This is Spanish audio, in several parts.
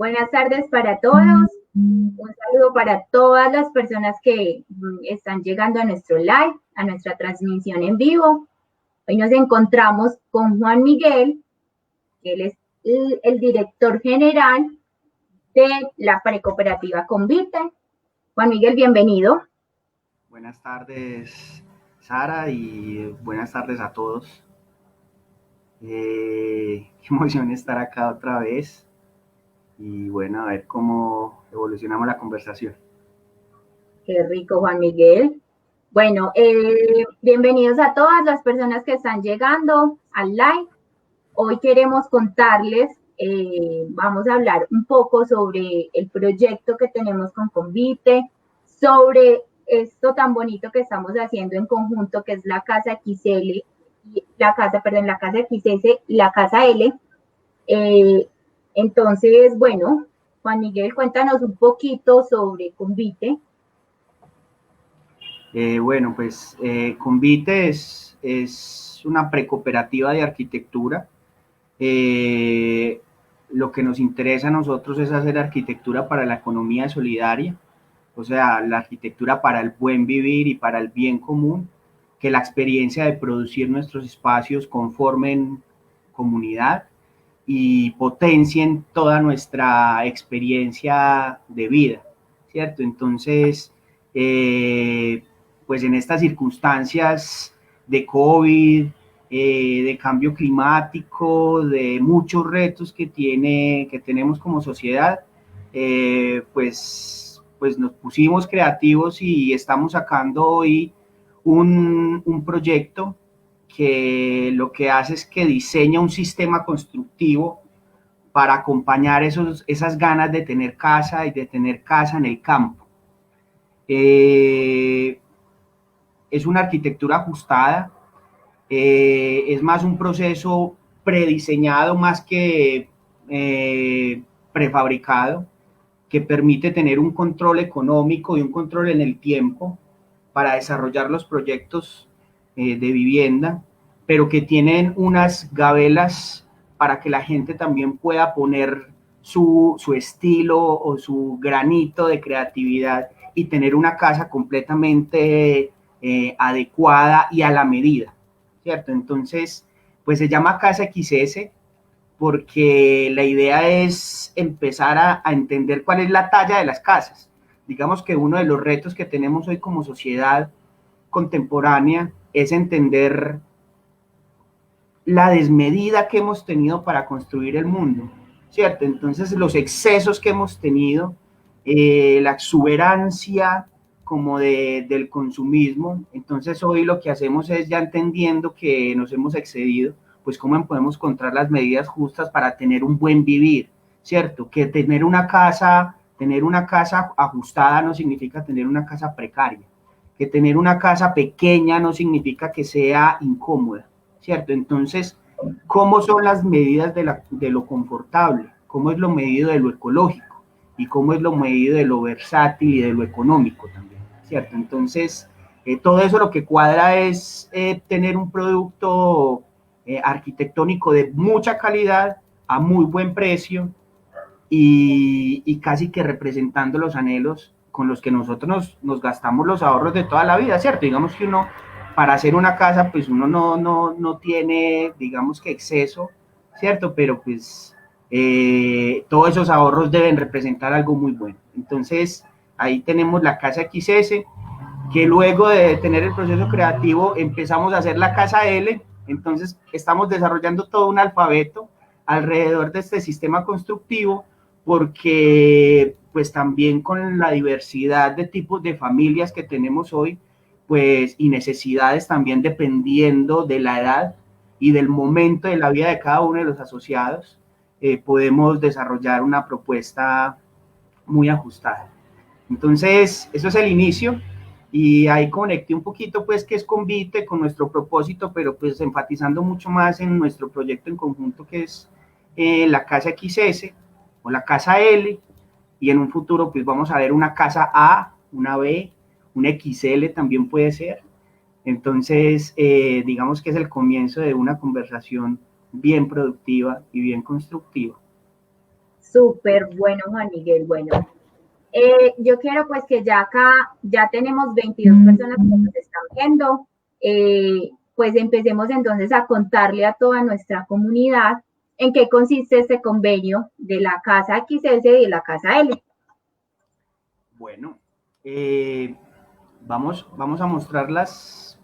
Buenas tardes para todos. Un saludo para todas las personas que están llegando a nuestro live, a nuestra transmisión en vivo. Hoy nos encontramos con Juan Miguel, que él es el director general de la Precooperativa Convite. Juan Miguel, bienvenido. Buenas tardes, Sara, y buenas tardes a todos. Qué emoción estar acá otra vez y bueno, a ver cómo evolucionamos la conversación. Qué rico, Juan Miguel. Bueno, bienvenidos a todas las personas que están llegando al live. Hoy queremos contarles, vamos a hablar un poco sobre el proyecto que tenemos con Convite, sobre esto tan bonito que estamos haciendo en conjunto, que es la Casa XL, la Casa XS y la Casa L. Entonces, bueno, Juan Miguel, cuéntanos un poquito sobre Convite. Bueno, pues Convite es una precooperativa de arquitectura. Lo que nos interesa a nosotros es hacer arquitectura para la economía solidaria, o sea, la arquitectura para el buen vivir y para el bien común, que la experiencia de producir nuestros espacios conformen comunidad y potencien toda nuestra experiencia de vida, ¿cierto? Entonces, pues en estas circunstancias de COVID, de cambio climático, de muchos retos que tenemos como sociedad, pues nos pusimos creativos y estamos sacando hoy un proyecto que lo que hace es que diseña un sistema constructivo para acompañar esas ganas de tener casa y de tener casa en el campo. Es una arquitectura ajustada, es más un proceso prediseñado más que prefabricado, que permite tener un control económico y un control en el tiempo para desarrollar los proyectos de vivienda, pero que tienen unas gavelas para que la gente también pueda poner su estilo o su granito de creatividad y tener una casa completamente adecuada y a la medida, ¿cierto? Entonces, pues se llama Casa XS porque la idea es empezar a entender cuál es la talla de las casas. Digamos que uno de los retos que tenemos hoy como sociedad contemporánea es entender la desmedida que hemos tenido para construir el mundo, ¿cierto? Entonces los excesos que hemos tenido, la exuberancia como del consumismo, entonces hoy lo que hacemos es ya entendiendo que nos hemos excedido, pues cómo podemos encontrar las medidas justas para tener un buen vivir, ¿cierto? Que tener una casa ajustada no significa tener una casa precaria, que tener una casa pequeña no significa que sea incómoda, ¿cierto? Entonces, ¿cómo son las medidas de lo confortable? ¿Cómo es lo medido de lo ecológico? ¿Y cómo es lo medido de lo versátil y de lo económico también? ¿Cierto? Entonces, todo eso lo que cuadra es tener un producto arquitectónico de mucha calidad, a muy buen precio y casi que representando los anhelos con los que nosotros nos gastamos los ahorros de toda la vida, ¿cierto? Digamos que uno, para hacer una casa, pues uno no tiene, digamos que exceso, ¿cierto? Pero pues todos esos ahorros deben representar algo muy bueno. Entonces, ahí tenemos la Casa XS, que luego de tener el proceso creativo empezamos a hacer la Casa L, entonces estamos desarrollando todo un alfabeto alrededor de este sistema constructivo, porque pues también con la diversidad de tipos de familias que tenemos hoy, pues y necesidades también dependiendo de la edad y del momento de la vida de cada uno de los asociados, podemos desarrollar una propuesta muy ajustada. Entonces, eso es el inicio y ahí conecté un poquito pues que es Convite con nuestro propósito, pero pues enfatizando mucho más en nuestro proyecto en conjunto que es la Casa XS o la Casa L, y en un futuro pues vamos a ver una Casa A, una B, una XL también puede ser. Entonces, digamos que es el comienzo de una conversación bien productiva y bien constructiva. Súper bueno, Juan Miguel. Bueno, yo quiero pues que ya acá, ya tenemos 22 personas que nos están viendo, pues empecemos entonces a contarle a toda nuestra comunidad en qué consiste este convenio de la Casa XS y de la Casa L. Bueno, vamos a mostrar las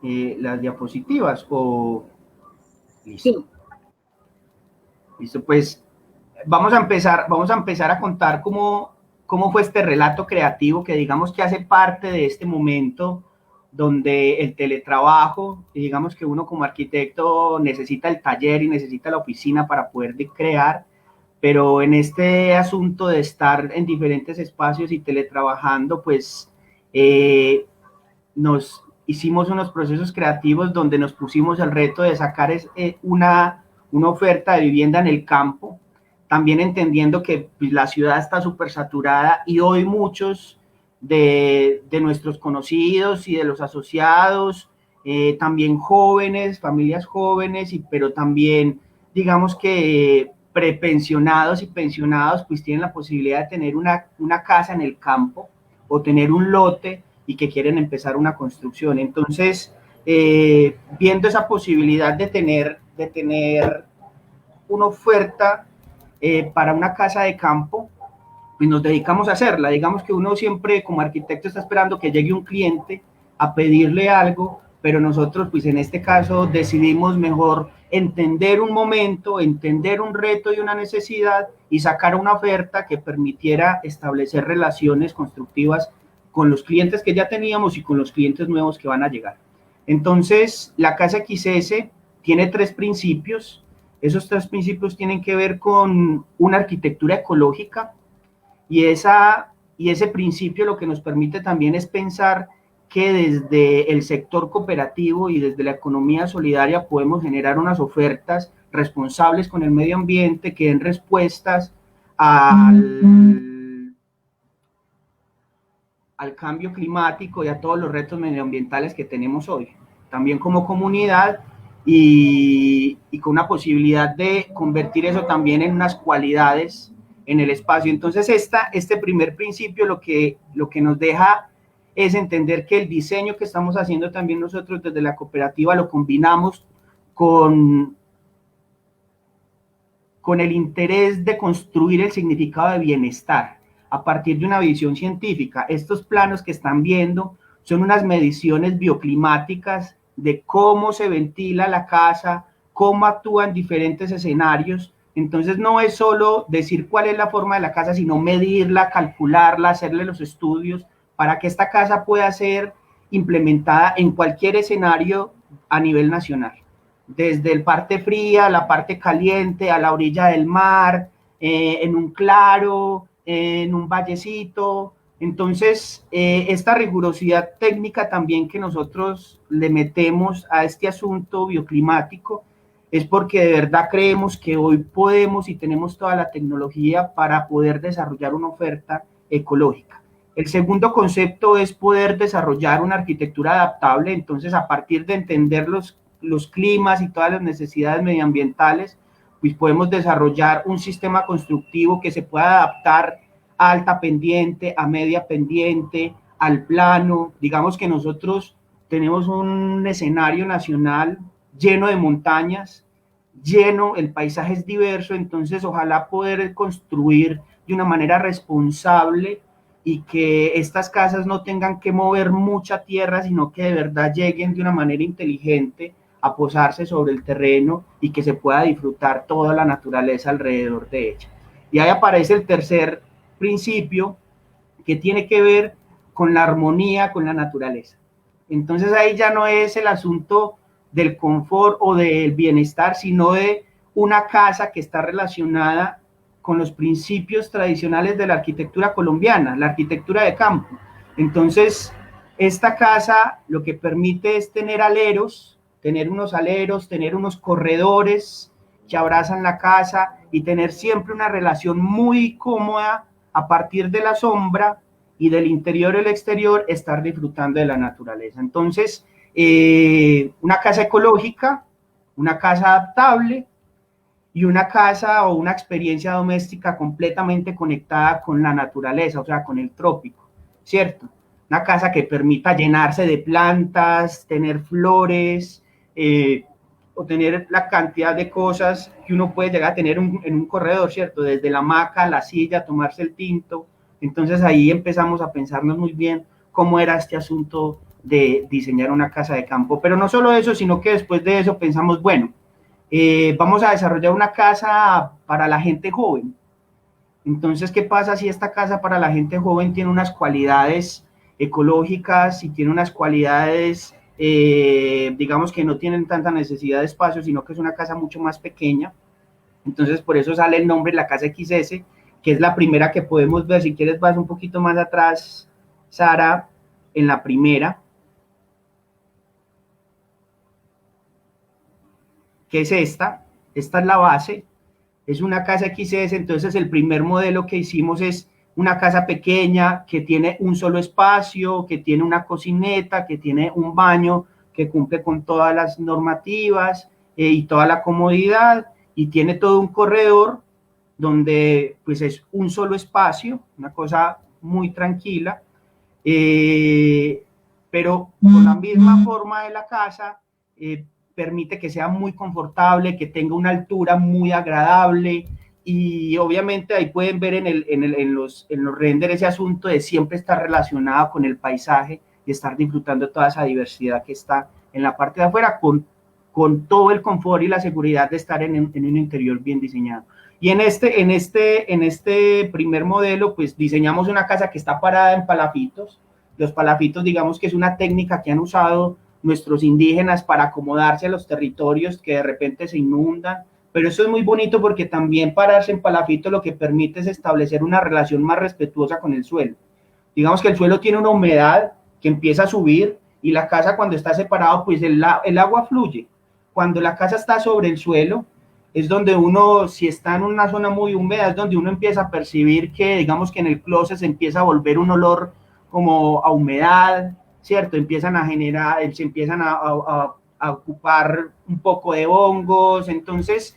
diapositivas o listo. Sí. Listo, pues vamos a empezar a contar cómo fue este relato creativo que digamos que hace parte de este momento donde el teletrabajo, y digamos que uno como arquitecto necesita el taller y necesita la oficina para poder crear, pero en este asunto de estar en diferentes espacios y teletrabajando, pues nos hicimos unos procesos creativos donde nos pusimos el reto de sacar una oferta de vivienda en el campo, también entendiendo que pues, la ciudad está súper saturada y hoy muchos de nuestros conocidos y de los asociados, también jóvenes, familias jóvenes, pero también digamos que prepensionados y pensionados, pues tienen la posibilidad de tener una casa en el campo o tener un lote y que quieren empezar una construcción. Entonces, viendo esa posibilidad de tener una oferta para una casa de campo, pues nos dedicamos a hacerla. Digamos que uno siempre como arquitecto está esperando que llegue un cliente a pedirle algo, pero nosotros pues en este caso decidimos mejor entender un momento, entender un reto y una necesidad y sacar una oferta que permitiera establecer relaciones constructivas con los clientes que ya teníamos y con los clientes nuevos que van a llegar. Entonces, la Casa XS tiene 3 principios. Esos 3 principios tienen que ver con una arquitectura ecológica, y ese principio lo que nos permite también es pensar que desde el sector cooperativo y desde la economía solidaria podemos generar unas ofertas responsables con el medio ambiente que den respuestas al cambio climático y a todos los retos medioambientales que tenemos hoy. También como comunidad y con una posibilidad de convertir eso también en unas cualidades en el espacio. Entonces, este primer principio lo que nos deja es entender que el diseño que estamos haciendo también nosotros desde la cooperativa lo combinamos con el interés de construir el significado de bienestar a partir de una visión científica. Estos planos que están viendo son unas mediciones bioclimáticas de cómo se ventila la casa, cómo actúan diferentes escenarios. Entonces no es solo decir cuál es la forma de la casa, sino medirla, calcularla, hacerle los estudios para que esta casa pueda ser implementada en cualquier escenario a nivel nacional. Desde el parte fría, la parte caliente, a la orilla del mar, en un claro, en un vallecito. Entonces, esta rigurosidad técnica también que nosotros le metemos a este asunto bioclimático es porque de verdad creemos que hoy podemos y tenemos toda la tecnología para poder desarrollar una oferta ecológica. El segundo concepto es poder desarrollar una arquitectura adaptable. Entonces, a partir de entender los climas y todas las necesidades medioambientales, pues podemos desarrollar un sistema constructivo que se pueda adaptar a alta pendiente, a media pendiente, al plano. Digamos que nosotros tenemos un escenario nacional lleno de montañas, el paisaje es diverso, entonces ojalá poder construir de una manera responsable y que estas casas no tengan que mover mucha tierra, sino que de verdad lleguen de una manera inteligente a posarse sobre el terreno y que se pueda disfrutar toda la naturaleza alrededor de ella. Y ahí aparece el tercer principio, que tiene que ver con la armonía con la naturaleza. Entonces ahí ya no es el asunto del confort o del bienestar, sino de una casa que está relacionada con los principios tradicionales de la arquitectura colombiana, la arquitectura de campo. Entonces, esta casa lo que permite es tener unos corredores que abrazan la casa y tener siempre una relación muy cómoda a partir de la sombra y del interior y el exterior, estar disfrutando de la naturaleza. Entonces, una casa ecológica, una casa adaptable y una casa o una experiencia doméstica completamente conectada con la naturaleza, o sea, con el trópico, ¿cierto? Una casa que permita llenarse de plantas, tener flores, o tener la cantidad de cosas que uno puede llegar a tener en un corredor, ¿cierto? Desde la hamaca, la silla, tomarse el tinto. Entonces ahí empezamos a pensarnos muy bien cómo era este asunto de diseñar una casa de campo. Pero no solo eso, sino que después de eso pensamos, bueno, vamos a desarrollar una casa para la gente joven. Entonces, ¿qué pasa si esta casa para la gente joven tiene unas cualidades ecológicas y tiene unas cualidades, digamos que no tienen tanta necesidad de espacio, sino que es una casa mucho más pequeña? Entonces, por eso sale el nombre, la casa XS, que es la primera que podemos ver. Si quieres, vas un poquito más atrás, Sara, en la primera, que es esta es la base, es una casa XS. Entonces el primer modelo que hicimos es una casa pequeña que tiene un solo espacio, que tiene una cocineta, que tiene un baño que cumple con todas las normativas y toda la comodidad, y tiene todo un corredor donde pues es un solo espacio, una cosa muy tranquila, pero con la misma forma de la casa, permite que sea muy confortable, que tenga una altura muy agradable, y obviamente ahí pueden ver en los renders ese asunto de siempre estar relacionado con el paisaje y estar disfrutando toda esa diversidad que está en la parte de afuera, con todo el confort y la seguridad de estar en un interior bien diseñado. Y en este primer modelo, pues diseñamos una casa que está parada en palafitos. Los palafitos, digamos que es una técnica que han usado nuestros indígenas para acomodarse a los territorios que de repente se inundan, pero eso es muy bonito porque también pararse en palafito lo que permite es establecer una relación más respetuosa con el suelo. Digamos que el suelo tiene una humedad que empieza a subir, y la casa cuando está separado, pues el agua fluye. Cuando la casa está sobre el suelo, es donde uno, si está en una zona muy húmeda, es donde uno empieza a percibir que, digamos que en el closet se empieza a volver un olor como a humedad, ¿cierto? Empiezan a generar, se empiezan a ocupar un poco de hongos. Entonces,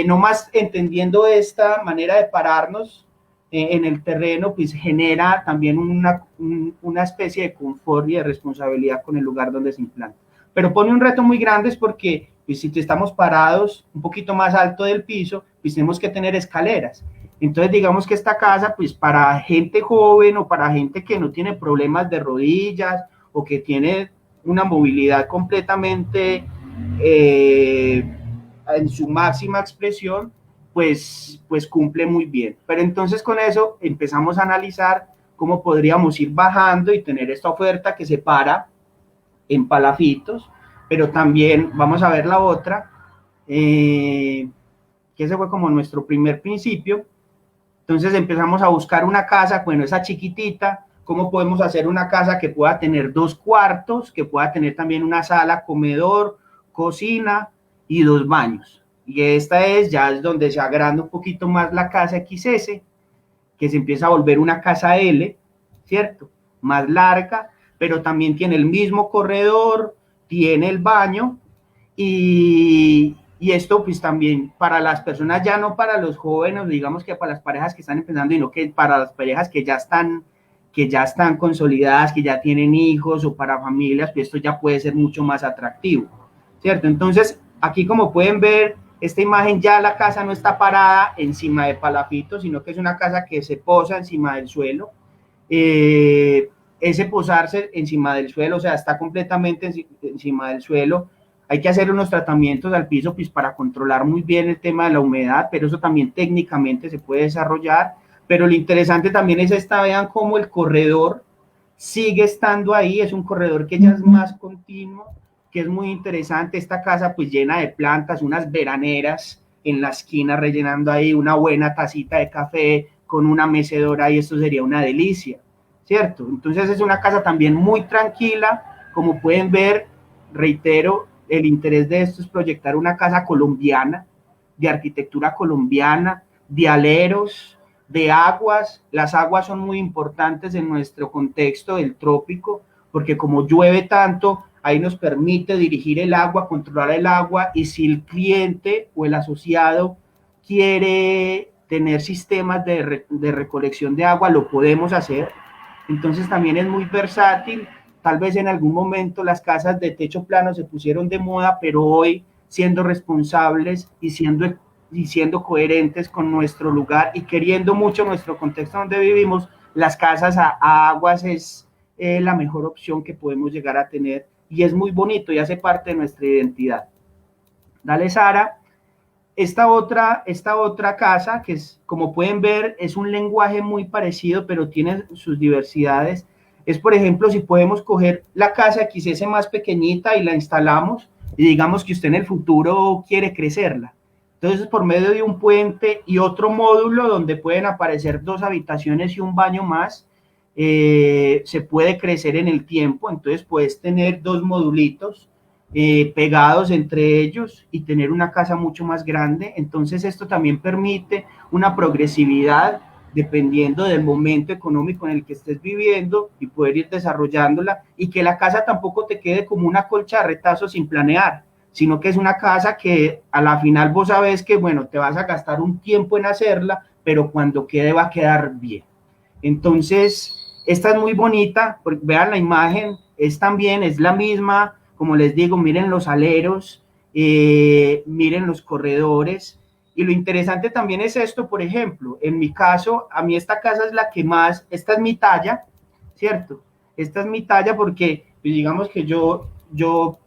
nomás entendiendo esta manera de pararnos en el terreno, pues genera también una especie de confort y de responsabilidad con el lugar donde se implanta. Pero pone un reto muy grande, es porque pues, si estamos parados un poquito más alto del piso, pues tenemos que tener escaleras. Entonces, digamos que esta casa, pues para gente joven o para gente que no tiene problemas de rodillas o que tiene una movilidad completamente en su máxima expresión, pues cumple muy bien. Pero entonces con eso empezamos a analizar cómo podríamos ir bajando y tener esta oferta que se para en palafitos, pero también vamos a ver la otra, que ese fue como nuestro primer principio. Entonces empezamos a buscar una casa, bueno, esa chiquitita, ¿cómo podemos hacer una casa que pueda tener 2 cuartos, que pueda tener también una sala, comedor, cocina y 2 baños? Y esta ya es donde se agranda un poquito más la casa XS, que se empieza a volver una casa L, ¿cierto? Más larga, pero también tiene el mismo corredor, tiene el baño, y esto pues también para las personas, ya no para los jóvenes, digamos que para las parejas que están empezando, sino que para las parejas que ya están consolidadas, que ya tienen hijos, o para familias, pues esto ya puede ser mucho más atractivo, ¿cierto? Entonces, aquí como pueden ver, esta imagen, ya la casa no está parada encima de palafitos, sino que es una casa que se posa encima del suelo. Ese posarse encima del suelo, o sea, está completamente encima del suelo. Hay que hacer unos tratamientos al piso pues, para controlar muy bien el tema de la humedad, pero eso también técnicamente se puede desarrollar. Pero lo interesante también es vean cómo el corredor sigue estando ahí, es un corredor que ya es más continuo, que es muy interesante. Esta casa pues llena de plantas, unas veraneras en la esquina rellenando ahí, una buena tacita de café con una mecedora, y esto sería una delicia, ¿cierto? Entonces es una casa también muy tranquila. Como pueden ver, reitero, el interés de esto es proyectar una casa colombiana, de arquitectura colombiana, de aleros, de aguas. Las aguas son muy importantes en nuestro contexto del trópico, porque como llueve tanto, ahí nos permite dirigir el agua, controlar el agua, y si el cliente o el asociado quiere tener sistemas de recolección de agua, lo podemos hacer. Entonces también es muy versátil. Tal vez en algún momento las casas de techo plano se pusieron de moda, pero hoy, siendo responsables y siendo coherentes con nuestro lugar y queriendo mucho nuestro contexto donde vivimos, las casas a aguas es la mejor opción que podemos llegar a tener, y es muy bonito y hace parte de nuestra identidad. Dale, Sara. Esta otra casa, que es, como pueden ver, es un lenguaje muy parecido, pero tiene sus diversidades. Es, por ejemplo, si podemos coger la casa XS más pequeñita y la instalamos, y digamos que usted en el futuro quiere crecerla. Entonces, por medio de un puente y otro módulo donde pueden aparecer 2 habitaciones y un baño más, se puede crecer en el tiempo. Entonces, puedes tener 2 modulitos pegados entre ellos y tener una casa mucho más grande. Entonces esto también permite una progresividad dependiendo del momento económico en el que estés viviendo, y poder ir desarrollándola, y que la casa tampoco te quede como una colcha de retazos sin planear, sino que es una casa que a la final vos sabes que, bueno, te vas a gastar un tiempo en hacerla, pero cuando quede va a quedar bien. Entonces, esta es muy bonita, vean la imagen, es la misma. Como les digo, miren los aleros, miren los corredores. Y lo interesante también es esto, por ejemplo, en mi caso, a mí esta casa es la que más, esta es mi talla, ¿cierto? Esta es mi talla porque, pues, digamos que yo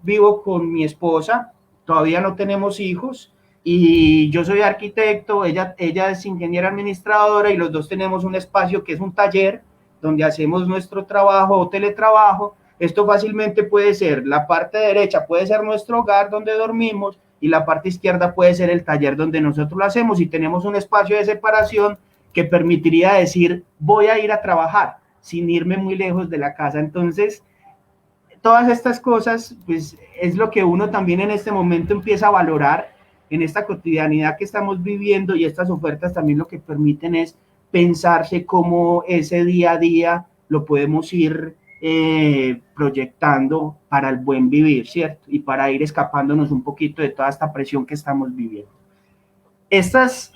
vivo con mi esposa, todavía no tenemos hijos, y yo soy arquitecto, ella es ingeniera administradora, y los dos tenemos un espacio que es un taller donde hacemos nuestro trabajo o teletrabajo. Esto fácilmente puede ser, la parte derecha puede ser nuestro hogar donde dormimos, y la parte izquierda puede ser el taller donde nosotros lo hacemos, y tenemos un espacio de separación que permitiría decir, voy a ir a trabajar sin irme muy lejos de la casa. Entonces, todas estas cosas, pues, es lo que uno también en este momento empieza a valorar en esta cotidianidad que estamos viviendo, y estas ofertas también lo que permiten es pensarse cómo ese día a día lo podemos ir proyectando para el buen vivir, ¿cierto? Y para ir escapándonos un poquito de toda esta presión que estamos viviendo. Estas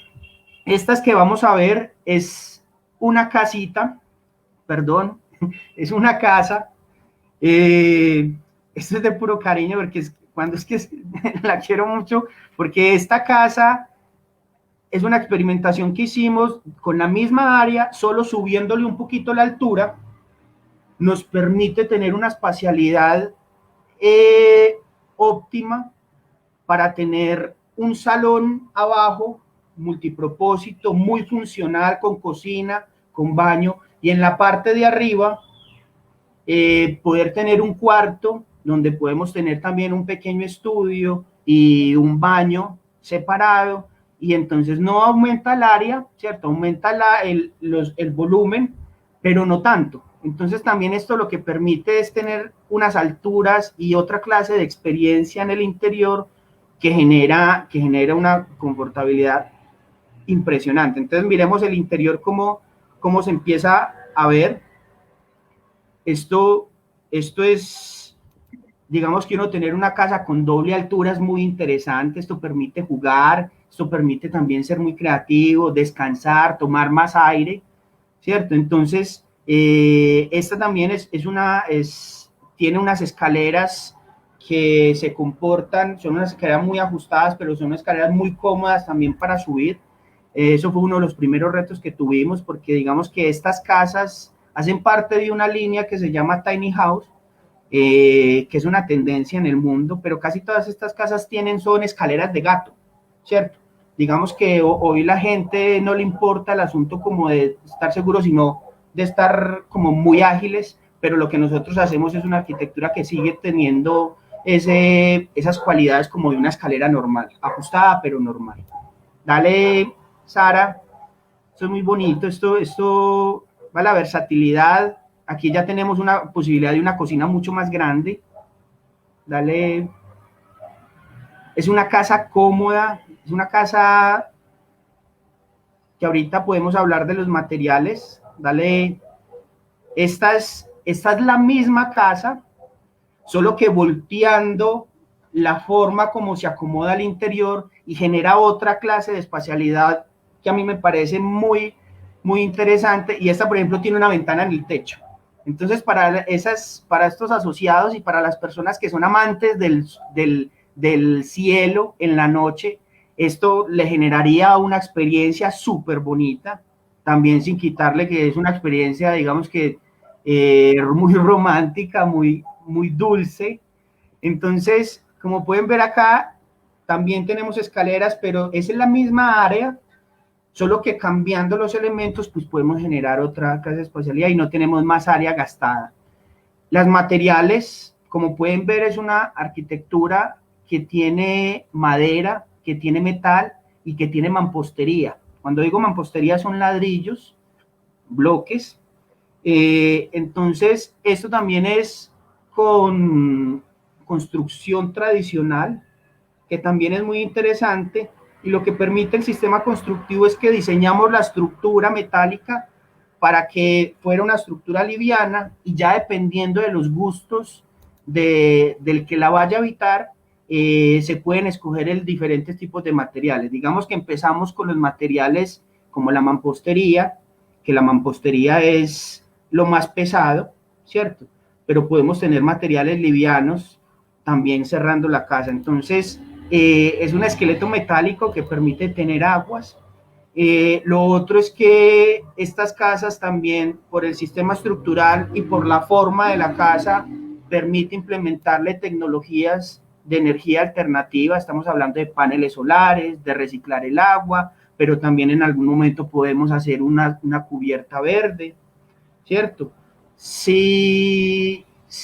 que vamos a ver es una casita, perdón, es una casa. Esto es de puro cariño, porque es que la quiero mucho, porque esta casa es una experimentación que hicimos con la misma área, solo subiéndole un poquito la altura, nos permite tener una espacialidad óptima para tener un salón abajo multipropósito, muy funcional, con cocina, con baño, y en la parte de arriba poder tener un cuarto donde podemos tener también un pequeño estudio y un baño separado, y entonces no aumenta el área, ¿cierto? Aumenta el volumen, pero no tanto. Entonces también esto lo que permite es tener unas alturas y otra clase de experiencia en el interior que genera una confortabilidad impresionante. Entonces miremos el interior cómo se empieza a ver. Esto es, digamos que uno tener una casa con doble altura es muy interesante. Esto permite jugar, esto permite también ser muy creativo, descansar, tomar más aire, ¿cierto? Entonces, esta también tiene unas escaleras que se comportan, son unas escaleras muy ajustadas, pero son escaleras muy cómodas también para subir. Eso fue uno de los primeros retos que tuvimos, porque digamos que estas casas hacen parte de una línea que se llama Tiny House, que es una tendencia en el mundo, pero casi todas estas casas son escaleras de gato, ¿cierto? Digamos que hoy la gente no le importa el asunto como de estar seguro, sino de estar como muy ágiles, pero lo que nosotros hacemos es una arquitectura que sigue teniendo esas cualidades como de una escalera normal, ajustada pero normal. Dale, Sara, esto es muy bonito, esto va la versatilidad. Aquí ya tenemos una posibilidad de una cocina mucho más grande. Dale. Es una casa cómoda, es una casa que ahorita podemos hablar de los materiales. Dale. Esta es la misma casa, solo que volteando la forma como se acomoda al interior y genera otra clase de espacialidad que a mí me parece muy, muy interesante. Y esta, por ejemplo, tiene una ventana en el techo. Entonces, para estos asociados y para las personas que son amantes del cielo en la noche, esto le generaría una experiencia súper bonita, también sin quitarle que es una experiencia, digamos que muy romántica, muy, muy dulce. Entonces, como pueden ver acá, también tenemos escaleras, pero es en la misma área, solo que cambiando los elementos, pues podemos generar otra clase de espacialidad y no tenemos más área gastada. Las materiales, como pueden ver, es una arquitectura que tiene madera, que tiene metal y que tiene mampostería. Cuando digo mampostería son ladrillos, bloques. Entonces, esto también es con construcción tradicional, que también es muy interesante, y lo que permite el sistema constructivo es que diseñamos la estructura metálica para que fuera una estructura liviana, y ya dependiendo de los gustos del que la vaya a habitar, se pueden escoger el diferentes tipos de materiales. Digamos que empezamos con los materiales como la mampostería, que la mampostería es lo más pesado, ¿cierto? Pero podemos tener materiales livianos también cerrando la casa. Entonces, es un esqueleto metálico que permite tener aguas. Lo otro es que estas casas también, por el sistema estructural y por la forma de la casa, permite implementarle tecnologías de energía alternativa. Estamos hablando de paneles solares, de reciclar el agua, pero también en algún momento podemos hacer una cubierta verde, ¿cierto? Si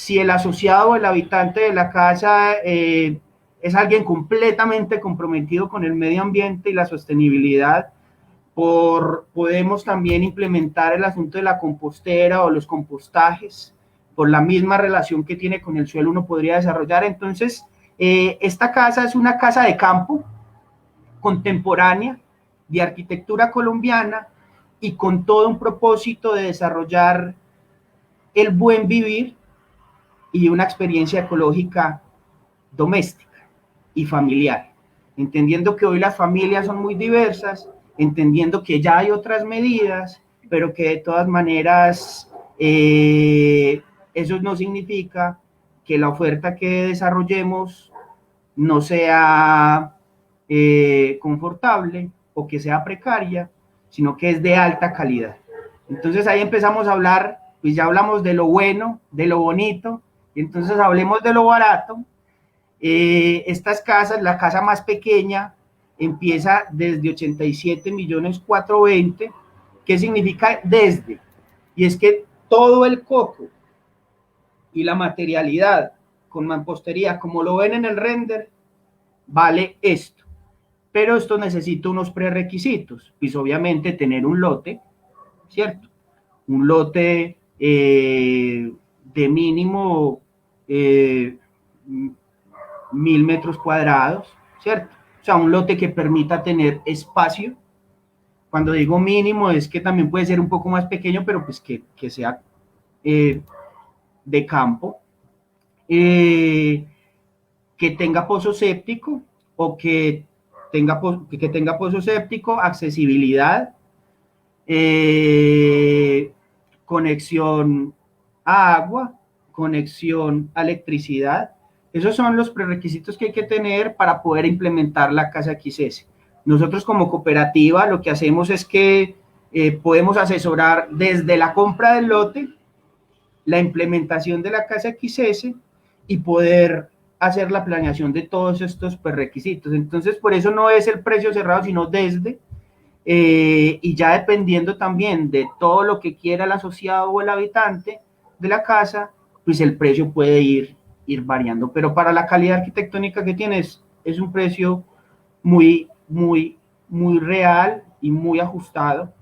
el asociado o el habitante de la casa es alguien completamente comprometido con el medio ambiente y la sostenibilidad, podemos también implementar el asunto de la compostera o los compostajes, por la misma relación que tiene con el suelo uno podría desarrollar. Entonces, esta casa es una casa de campo contemporánea, de arquitectura colombiana, y con todo un propósito de desarrollar el buen vivir y una experiencia ecológica doméstica y familiar, entendiendo que hoy las familias son muy diversas, entendiendo que ya hay otras medidas, pero que de todas maneras eso no significa que la oferta que desarrollemos no sea confortable o que sea precaria, sino que es de alta calidad. Entonces ahí empezamos a hablar, pues ya hablamos de lo bueno, de lo bonito, y entonces hablemos de lo barato. Estas casas, la casa más pequeña empieza desde 87 millones 420, ¿qué significa desde? Y es que todo el coco y la materialidad con mampostería, como lo ven en el render, vale esto. Pero esto necesita unos prerequisitos, pues obviamente tener un lote, ¿cierto? Un lote de mínimo 1000 metros cuadrados, ¿cierto? O sea, un lote que permita tener espacio. Cuando digo mínimo es que también puede ser un poco más pequeño, pero pues que sea de campo. Que tenga pozo séptico o que tenga pozo séptico, accesibilidad, conexión a agua, conexión a electricidad. Esos son los prerequisitos que hay que tener para poder implementar la casa XS. Nosotros como cooperativa lo que hacemos es que podemos asesorar desde la compra del lote, la implementación de la casa XS y poder hacer la planeación de todos estos requisitos. Entonces, por eso no es el precio cerrado, sino desde, y ya dependiendo también de todo lo que quiera el asociado o el habitante de la casa, pues el precio puede ir variando. Pero para la calidad arquitectónica que tienes, es un precio muy, muy, muy real y muy ajustado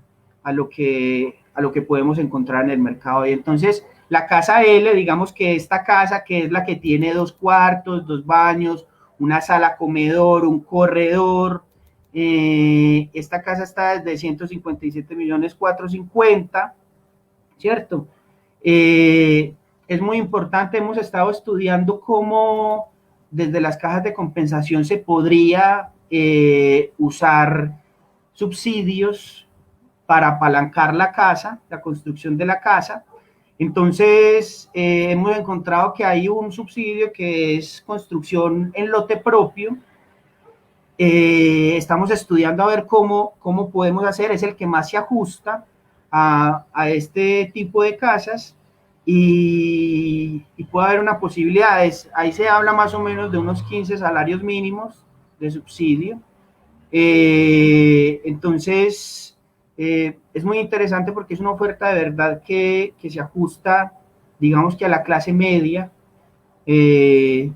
a lo que podemos encontrar en el mercado. Y entonces, la casa L, digamos que esta casa, que es la que tiene 2 cuartos, 2 baños, una sala comedor, un corredor, esta casa está desde 157 millones 450, ¿cierto? es muy importante. Hemos estado estudiando cómo desde las cajas de compensación se podría usar subsidios para apalancar la casa, la construcción de la casa. Entonces, hemos encontrado que hay un subsidio que es construcción en lote propio. Estamos estudiando a ver cómo podemos hacer, es el que más se ajusta a este tipo de casas y puede haber una posibilidad. Ahí se habla más o menos de unos 15 salarios mínimos de subsidio. Entonces, es muy interesante porque es una oferta de verdad que se ajusta, digamos que a la clase media, eh,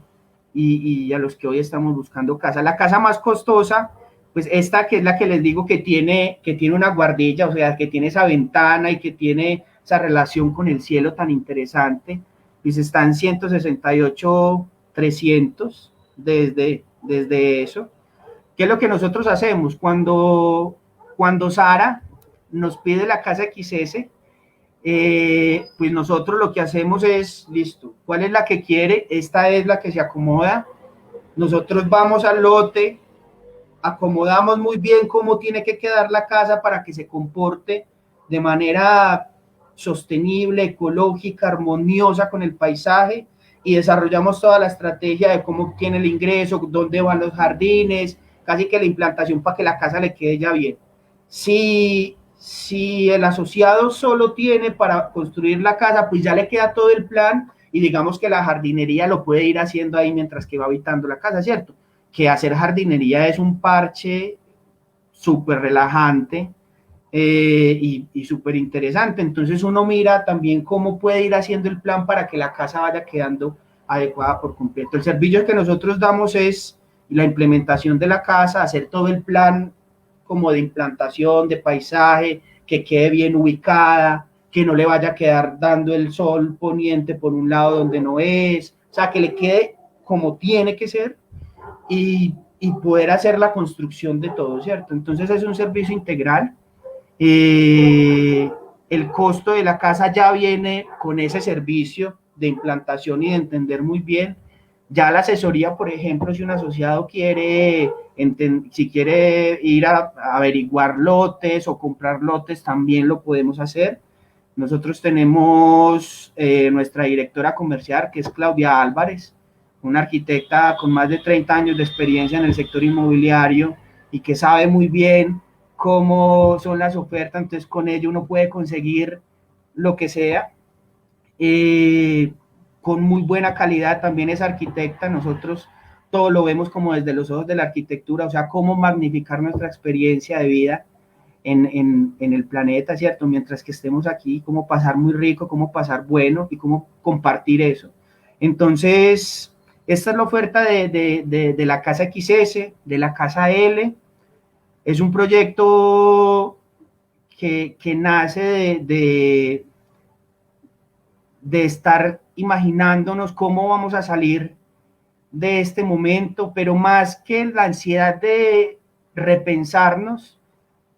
y a los que hoy estamos buscando casa. La casa más costosa, pues esta que es la que les digo que tiene una guardilla, o sea, que tiene esa ventana y que tiene esa relación con el cielo tan interesante, pues está en 168,300 desde eso. ¿Qué es lo que nosotros hacemos? Cuando Sara nos pide la casa XS, pues nosotros lo que hacemos es, listo, ¿cuál es la que quiere? Esta es la que se acomoda. Nosotros vamos al lote, acomodamos muy bien cómo tiene que quedar la casa para que se comporte de manera sostenible, ecológica, armoniosa con el paisaje, y desarrollamos toda la estrategia de cómo obtiene el ingreso, dónde van los jardines, casi que la implantación para que la casa le quede ya bien. Si el asociado solo tiene para construir la casa, pues ya le queda todo el plan y digamos que la jardinería lo puede ir haciendo ahí mientras que va habitando la casa, ¿cierto? Que hacer jardinería es un parche súper relajante, y súper interesante. Entonces uno mira también cómo puede ir haciendo el plan para que la casa vaya quedando adecuada por completo. El servicio que nosotros damos es la implementación de la casa, hacer todo el plan como de implantación, de paisaje, que quede bien ubicada, que no le vaya a quedar dando el sol poniente por un lado donde no es, o sea, que le quede como tiene que ser, y poder hacer la construcción de todo, ¿cierto? Entonces es un servicio integral. El costo de la casa ya viene con ese servicio de implantación y de entender muy bien. Ya la asesoría, por ejemplo, si un asociado quiere, si quiere ir a averiguar lotes o comprar lotes, también lo podemos hacer. Nosotros tenemos nuestra directora comercial, que es Claudia Álvarez, una arquitecta con más de 30 años de experiencia en el sector inmobiliario y que sabe muy bien cómo son las ofertas. Entonces con ello uno puede conseguir lo que sea, con muy buena calidad. También es arquitecta, nosotros todo lo vemos como desde los ojos de la arquitectura, o sea, cómo magnificar nuestra experiencia de vida en el planeta, ¿cierto? Mientras que estemos aquí, cómo pasar muy rico, cómo pasar bueno y cómo compartir eso. Entonces, esta es la oferta de la casa XS, de la casa L. Es un proyecto que nace de estar imaginándonos cómo vamos a salir de este momento, pero más que la ansiedad de repensarnos,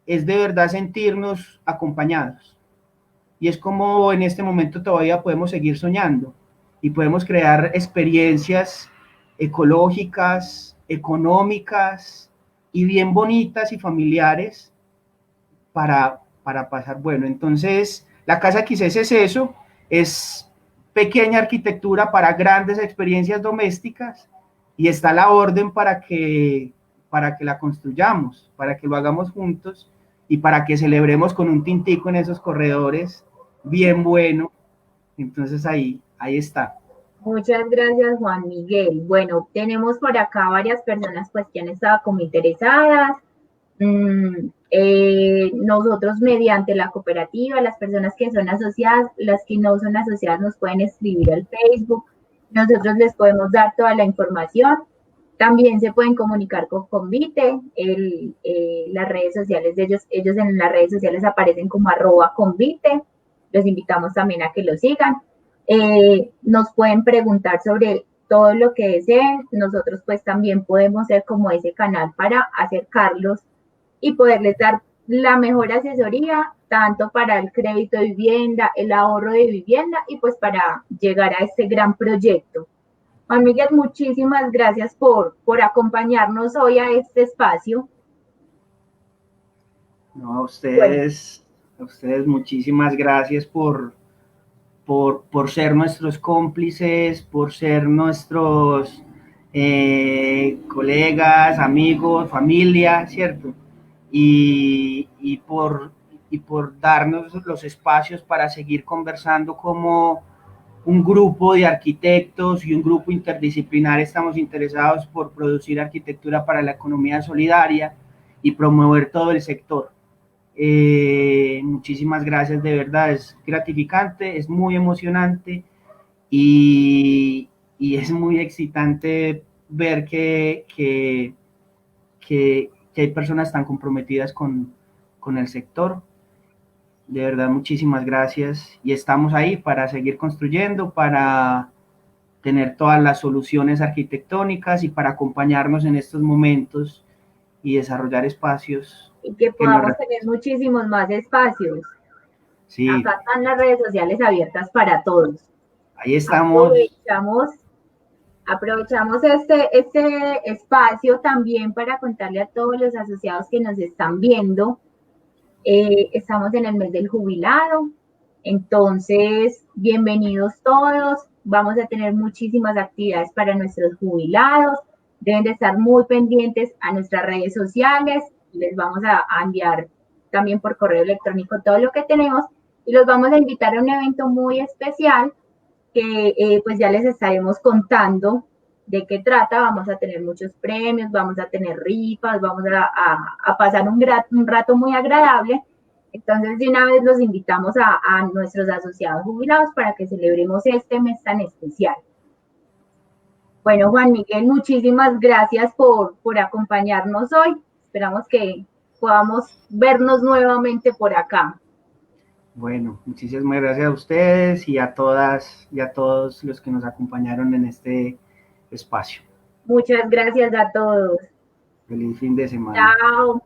es de verdad sentirnos acompañados. Y es como en este momento todavía podemos seguir soñando y podemos crear experiencias ecológicas, económicas y bien bonitas y familiares para pasar bueno. Entonces, la casa quizás es eso, es pequeña arquitectura para grandes experiencias domésticas, y está la orden para que la construyamos, para que lo hagamos juntos y para que celebremos con un tintico en esos corredores bien bueno. Entonces ahí está. Muchas gracias, Juan Miguel. Bueno, tenemos por acá varias personas pues que han estado como interesadas. Nosotros mediante la cooperativa, las personas que son asociadas, las que no son asociadas nos pueden escribir al Facebook. Nosotros les podemos dar toda la información. También se pueden comunicar con Convite, las redes sociales de ellos en las redes sociales aparecen como @Convite. Los invitamos también a que lo sigan. Nos pueden preguntar sobre todo lo que deseen. Nosotros pues también podemos ser como ese canal para acercarlos y poderles dar la mejor asesoría, tanto para el crédito de vivienda, el ahorro de vivienda y pues para llegar a este gran proyecto. Juan Miguel, muchísimas gracias por acompañarnos hoy a este espacio. No, a ustedes muchísimas gracias por ser nuestros cómplices, por ser nuestros colegas, amigos, familia, ¿cierto? Y por darnos los espacios para seguir conversando como un grupo de arquitectos y un grupo interdisciplinar estamos interesados por producir arquitectura para la economía solidaria y promover todo el sector. Muchísimas gracias, de verdad, es gratificante, es muy emocionante y es muy excitante ver que hay personas tan comprometidas con el sector. De verdad, muchísimas gracias y estamos ahí para seguir construyendo, para tener todas las soluciones arquitectónicas y para acompañarnos en estos momentos y desarrollar espacios. Y que podamos tener muchísimos más espacios. Sí. Acá están las redes sociales abiertas para todos. Ahí estamos. Aprovechamos este espacio también para contarle a todos los asociados que nos están viendo. Estamos en el mes del jubilado, entonces bienvenidos todos. Vamos a tener muchísimas actividades para nuestros jubilados. Deben de estar muy pendientes a nuestras redes sociales. Les vamos a enviar también por correo electrónico todo lo que tenemos y los vamos a invitar a un evento muy especial que pues ya les estaremos contando de qué trata. Vamos a tener muchos premios, vamos a tener rifas, vamos a pasar un rato muy agradable. Entonces, de una vez los invitamos a nuestros asociados jubilados para que celebremos este mes tan especial. Bueno, Juan Miguel, muchísimas gracias por acompañarnos hoy. Esperamos que podamos vernos nuevamente por acá. Bueno, muchísimas gracias a ustedes y a todas y a todos los que nos acompañaron en este espacio. Muchas gracias a todos. Feliz fin de semana. Chao.